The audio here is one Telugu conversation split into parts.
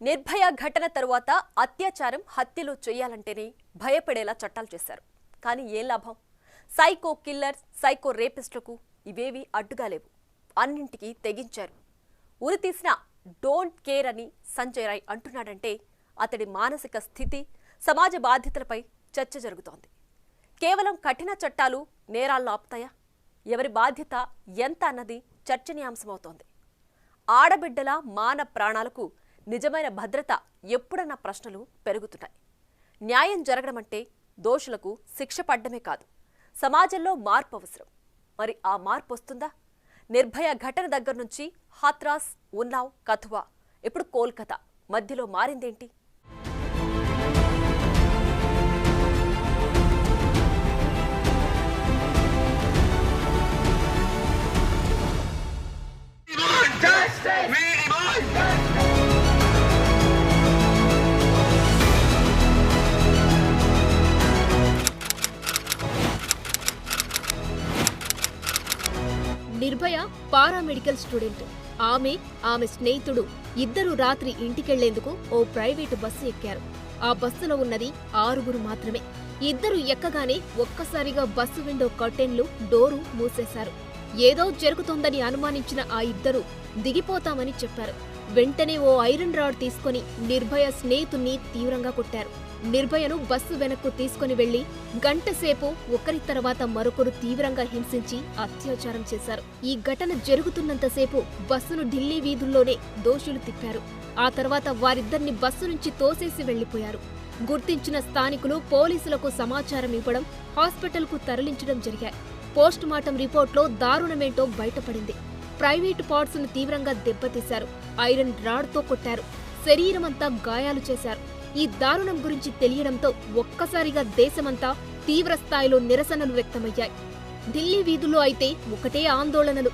నిర్భయ ఘటన తరువాత అత్యాచారం హత్యలు చేయాలంటేనే భయపడేలా చట్టాలు చేశారు. కానీ ఏం లాభం? సైకో కిల్లర్, సైకో రేపిస్టులకు ఇవేవి అడ్డుగా లేవు. అన్నింటికీ తెగించారు. ఉరి తీసిన డోంట్ కేర్ అని సంజయ్ రాయ్ అంటున్నాడంటే అతడి మానసిక స్థితి, సమాజ బాధ్యతలపై చర్చ జరుగుతోంది. కేవలం కఠిన చట్టాలు నేరాలను ఆపుతాయా? ఎవరి బాధ్యత ఎంత అన్నది చర్చనీయాంశమవుతోంది. ఆడబిడ్డల మాన ప్రాణాలకు నిజమైన భద్రత ఎప్పుడన్న ప్రశ్నలు పెరుగుతున్నాయి. న్యాయం జరగడమంటే దోషులకు శిక్ష పడ్డమే కాదు, సమాజంలో మార్పు అవసరం. మరి ఆ మార్పు వస్తుందా? నిర్భయ ఘటన దగ్గర నుంచి హాత్రాస్, ఉన్నావ్, కథువా, ఇప్పుడు కోల్కతా మధ్యలో మారిందేంటి? Nirbhaya paramedical student. ఆమె స్నేహితుడు ఇద్దరు రాత్రి ఇంటికెళ్లేందుకు ఓ ప్రైవేటు బస్సు ఎక్కారు. ఆ బస్సులో ఉన్నది 6 మాత్రమే. ఇద్దరు ఎక్కగానే ఒక్కసారిగా బస్సు విండో కర్టెన్లు, డోరు మూసేశారు. ఏదో జరుగుతోందని అనుమానించిన ఆ ఇద్దరు దిగిపోతామని చెప్పారు. వెంటనే ఓ ఐరన్ రాడ్ తీసుకుని నిర్భయ స్నేహితుణ్ణి తీవ్రంగా కొట్టారు. నిర్భయను బస్సు వెనక్కు తీసుకుని వెళ్లి గంటసేపు ఒకరి తర్వాత మరొకరు తీవ్రంగా హింసించి అత్యాచారం చేశారు. ఈ ఘటన జరుగుతున్నంతసేపు బస్సును ఢిల్లీ వీధుల్లోనే దోషులు తిప్పారు. ఆ తర్వాత వారిద్దరిని బస్సు నుంచి తోసేసి వెళ్లిపోయారు. గుర్తించిన స్థానికులు పోలీసులకు సమాచారం ఇవ్వడం, హాస్పిటల్కు తరలించడం జరిగాయి. పోస్టుమార్టం రిపోర్ట్లో దారుణమేంటో బయటపడింది. ప్రైవేటు పార్ట్స్ ను తీవ్రంగా దెబ్బతీశారు. ఐరన్ రాడ్తో కొట్టారు. శరీరమంతా గాయాలు చేశారు. ఈ దారుణం గురించి తెలియడంతో ఒక్కసారిగా దేశమంతా తీవ్ర స్థాయిలో నిరసనలు వ్యక్తమయ్యాయి. ఢిల్లీ వీధుల్లో అయితే ఒకటే ఆందోళనలు.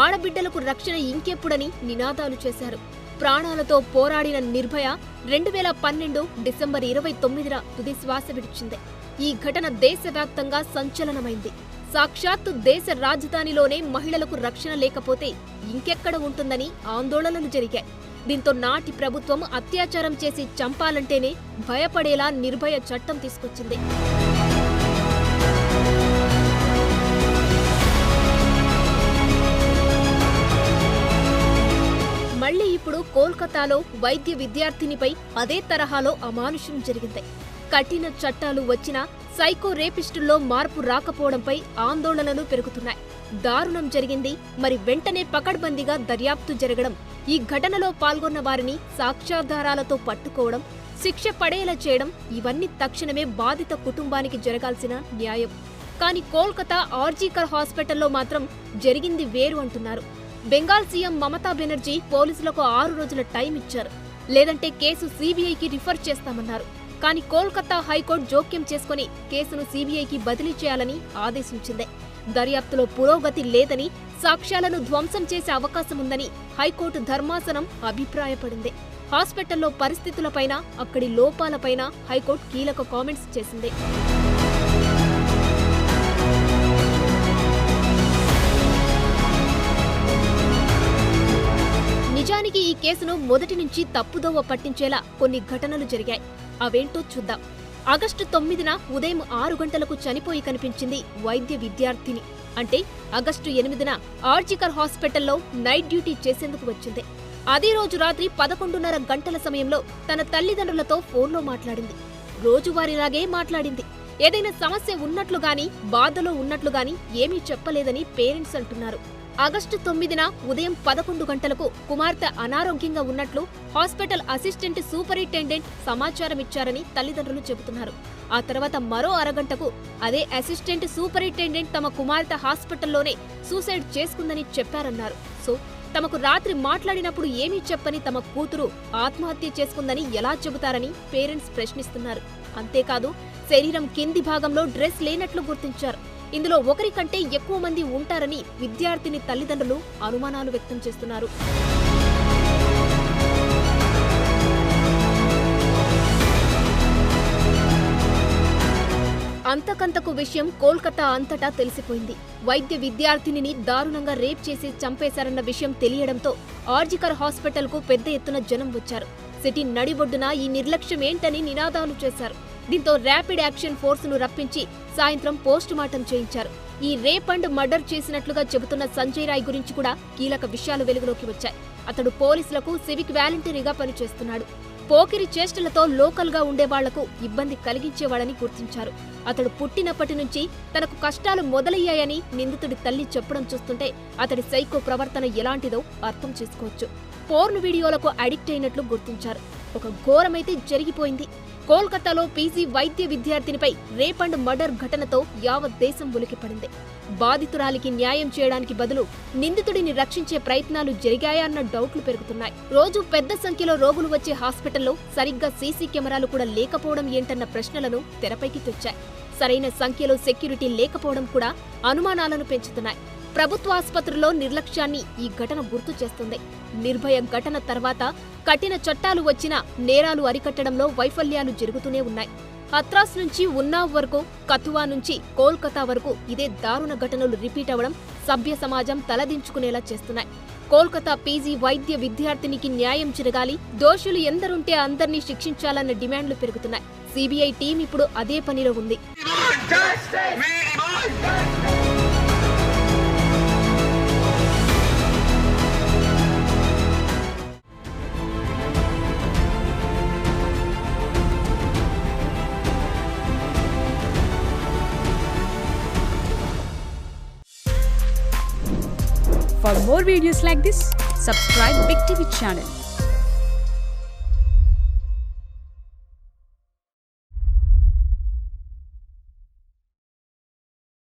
ఆడబిడ్డలకు రక్షణ ఇంకెప్పుడని నినాదాలు చేశారు. ప్రాణాలతో పోరాడిన నిర్భయ 2012 డిసెంబర్ 29న తుది శ్వాస విడిచింది. ఈ ఘటన దేశవ్యాప్తంగా సంచలనమైంది. సాక్షాత్తు దేశ రాజధానిలోనే మహిళలకు రక్షణ లేకపోతే ఇంకెక్కడ ఉంటుందని ఆందోళనలు జరిగాయి. దీంతో నాటి ప్రభుత్వం అత్యాచారం చేసి చంపాలంటేనే భయపడేలా నిర్భయ చట్టం తీసుకొచ్చింది. మళ్లీ ఇప్పుడు కోల్కతాలో వైద్య విద్యార్థినిపై అదే తరహాలో అమానుషం జరిగింది. కఠిన చట్టాలు వచ్చినా సైకో రేపిస్టుల్లో మార్పు రాకపోవడంపై ఆందోళనలు పెరుగుతున్నాయి. దారుణం జరిగింది, మరి వెంటనే పకడ్బందీగా దర్యాప్తు జరగడం, ఈ ఘటనలో పాల్గొన్న వారిని సాక్ష్యాధారాలతో పట్టుకోవడం, శిక్ష పడేలా చేయడం, ఇవన్నీ తక్షణమే బాధిత కుటుంబానికి జరగాల్సిన న్యాయం. కానీ కోల్కతా ఆర్జీకర్ హాస్పిటల్లో మాత్రం జరిగింది వేరు అంటున్నారు. బెంగాల్ సీఎం మమతా బెనర్జీ పోలీసులకు 6 రోజుల టైం ఇచ్చారు. లేదంటే కేసు సీబీఐకి రిఫర్ చేస్తామన్నారు. కానీ కోల్కతా హైకోర్టు జోక్యం చేసుకుని కేసును సీబీఐకి బదిలీ చేయాలని ఆదేశించింది. దర్యాప్తులో పురోగతి లేదని, సాక్ష్యాలను ధ్వంసం చేసే అవకాశముందని హైకోర్టు ధర్మాసనం అభిప్రాయపడింది. హాస్పిటల్లో పరిస్థితులపైన, అక్కడి లోపాలపైన హైకోర్టు కీలక కామెంట్స్ చేసింది. నిజానికి ఈ కేసును మొదటి నుంచి తప్పుదోవ పట్టించేలా కొన్ని ఘటనలు జరిగాయి. అవేంటో చూద్దాం. ఆగస్టు 9న ఉదయం 6 గంటలకు చనిపోయి కనిపించింది వైద్య విద్యార్థిని. అంటే ఆగస్టు 8న ఆర్జికర్ హాస్పిటల్లో నైట్ డ్యూటీ చేసేందుకు వచ్చింది. అదే రోజు రాత్రి 11:30 గంటల సమయంలో తన తల్లిదండ్రులతో ఫోన్లో మాట్లాడింది. రోజువారీలాగే మాట్లాడింది. ఏదైనా సమస్య ఉన్నట్లుగాని, బాధలో ఉన్నట్లుగాని ఏమీ చెప్పలేదని పేరెంట్స్ అంటున్నారు. ఆగస్టు 9న ఉదయం 11 గంటలకు కుమార్తె అనారోగ్యంగా ఉన్నట్లు హాస్పిటల్ అసిస్టెంట్ సూపరింటెండెంట్ సమాచారం ఇచ్చారని తల్లిదండ్రులు చెబుతున్నారు. ఆ తర్వాత మరో అరగంటకు అదే అసిస్టెంట్ సూపరింటెండెంట్ తమ కుమార్తె హాస్పిటల్లోనే సూసైడ్ చేసుకుందని చెప్పారన్నారు. సో తమకు రాత్రి మాట్లాడినప్పుడు ఏమీ చెప్పని తమ కూతురు ఆత్మహత్య చేసుకుందని ఎలా చెబుతారని పేరెంట్స్ ప్రశ్నిస్తున్నారు. అంతేకాదు, శరీరం కింది భాగంలో డ్రెస్ లేనట్లు గుర్తించారు. ఇందులో ఒకరి కంటే ఎక్కువ మంది ఉంటారని విద్యార్థిని తల్లిదండ్రులు అనుమానాలు వ్యక్తం చేస్తున్నారు. అంతకంతకు విషయం కోల్కతా అంతటా తెలిసిపోయింది. వైద్య విద్యార్థినిని దారుణంగా రేప్ చేసి చంపేశారన్న విషయం తెలియడంతో ఆర్జికర్ హాస్పిటల్కు పెద్ద ఎత్తున జనం వచ్చారు. సిటీ నడిబొడ్డున ఈ నిర్లక్ష్యం ఏంటని నినాదాలు చేశారు. దీంతో ర్యాపిడ్ యాక్షన్ ఫోర్సును రప్పించి సాయంత్రం పోస్టుమార్టం చేయించారు. ఈ రేప్ అండ్ మర్డర్ చేసినట్లుగా చెబుతున్న సంజయ్ రాయ్ గురించి కూడా కీలక విషయాలు వెలుగులోకి వచ్చాయి. అతడు పోలీసులకు సివిక్ వాలంటీరీగా పనిచేస్తున్నాడు. పోకిరి చేష్టలతో లోకల్గా ఉండేవాళ్లకు ఇబ్బంది కలిగించేవాడని గుర్తించారు. అతడు పుట్టినప్పటి నుంచి తనకు కష్టాలు మొదలయ్యాయని నిందితుడి తల్లి చెప్పడం చూస్తుంటే అతడి సైకో ప్రవర్తన ఎలాంటిదో అర్థం చేసుకోవచ్చు. పోర్న్ వీడియోలకు అడిక్ట్ అయినట్లు గుర్తించారు. ఒక ఘోరమైతే జరిగిపోయింది. కోల్కతాలో పీజీ వైద్య విద్యార్థినిపై రేప్ అండ్ మర్డర్ ఘటనతో యావత్ దేశం ఉలికిపడింది. బాధితురాలికి న్యాయం చేయడానికి బదులు నిందితుడిని రక్షించే ప్రయత్నాలు జరిగాయా అన్న డౌట్లు పెరుగుతున్నాయి. రోజు పెద్ద సంఖ్యలో రోగులు వచ్చే హాస్పిటల్లో సరిగ్గా సీసీ కెమెరాలు కూడా లేకపోవడం ఏంటన్న ప్రశ్నలను తెరపైకి తెచ్చాయి. సరైన సంఖ్యలో సెక్యూరిటీ లేకపోవడం కూడా అనుమానాలను పెంచుతున్నాయి. ప్రభుత్వ ఆసుపత్రుల్లో నిర్లక్ష్యాన్ని ఈ ఘటన గుర్తు చేస్తుంది. నిర్భయ ఘటన తర్వాత కఠిన చట్టాలు వచ్చినా నేరాలు అరికట్టడంలో వైఫల్యాలు జరుగుతూనే ఉన్నాయి. హత్రాస్ నుంచి ఉన్నావ్ వరకు, కథువా నుంచి కోల్కతా వరకు ఇదే దారుణ ఘటనలు రిపీట్ అవ్వడం సభ్య సమాజం తలదించుకునేలా చేస్తున్నాయి. కోల్కతా పీజీ వైద్య విద్యార్థినికి న్యాయం జరగాలి, దోషులు ఎందరుంటే అందర్నీ శిక్షించాలన్న డిమాండ్లు పెరుగుతున్నాయి. సిబిఐ టీం ఇప్పుడు అదే పనిలో ఉంది. For more videos like this, subscribe Big TV channel.